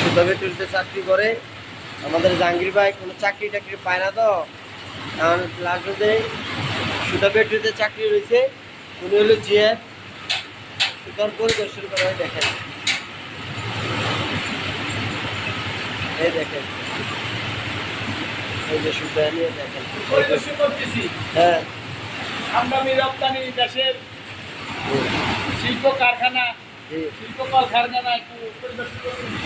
সুতা ফ্যাক্টরিতে চাকরি করে। আমাদের জাহাঙ্গীর ভাই কোনো চাকরি টাকরি পায় না, তো কারণ লাস্টে সুতা ফ্যাক্টরিতে চাকরি রয়েছে। উনি হলো জিএফ। সুতার পরিদর্শন করা হয়, দেখেন, এই দেখেন, এই যে সুতা নিয়ে দেখেন পরিদর্শন করতেছি। হ্যাঁ, আমদানি রপ্তানি দেশের শিল্প কারখানা, জি, শিল্প কলকারখানা একটু পরিদর্শন করতেছি।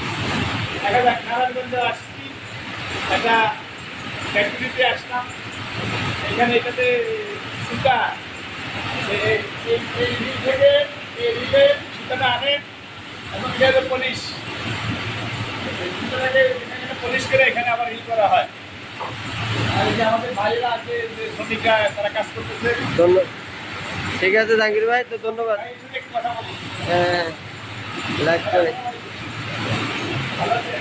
দেখা যাক, নারায়ণগঞ্জে আসছি, একটা ফ্যাক্টরিতে আসলাম। এখানে এটাতে সুতা এই রিল থেকে এই রিলে সুতাটা আনে এবং এটা হলো পলিশ। সুতাটাকে এখানে পলিশ করে এখানে আবার রিল করা হয়। আর এই যে আমাদের ভাইরা আছে, যে শ্রমিকরা, তারা কাজ করতেছে। ঠিক আছে জাহাঙ্গীর ভাই, তো ধন্যবাদ। আমি শুধু একটু কথা বলি। হ্যাঁ, লাইক করে। ভালো আছে?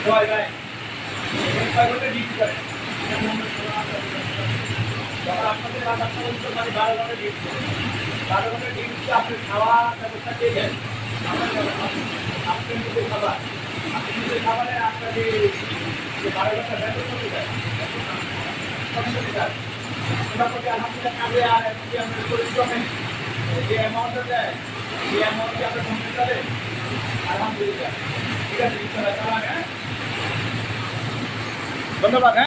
ভাই ভাই, কয় ঘন্টা ডিউটি করেন? যখন আপনাদের রাত ৮টা পর্যন্ত মানে ১২ ঘন্টা ডিউটি করেন। ১২ ঘন্টা ডিউটিতে আপনি খাওয়ার ব্যবস্থা কে দেন? আপনার নিজের খাবার। আপনি নিজের খাবারে আপনাকে যে ১২ ঘন্টা বেতন কত দেয়? কত দেয়? মোটামুটি আলহামদুলিল্লাহ কাজে আর এখন যে আপনার পরিশ্রমে যে অ্যামাউন্টটা দেয়, সেই অ্যামাউন্টে আপনার সংসার চলে। আলহামদুলিল্লাহ। ঠিক আছে, ইনশাআল্লাহ। ধন্যবাদ। হ্যাঁ।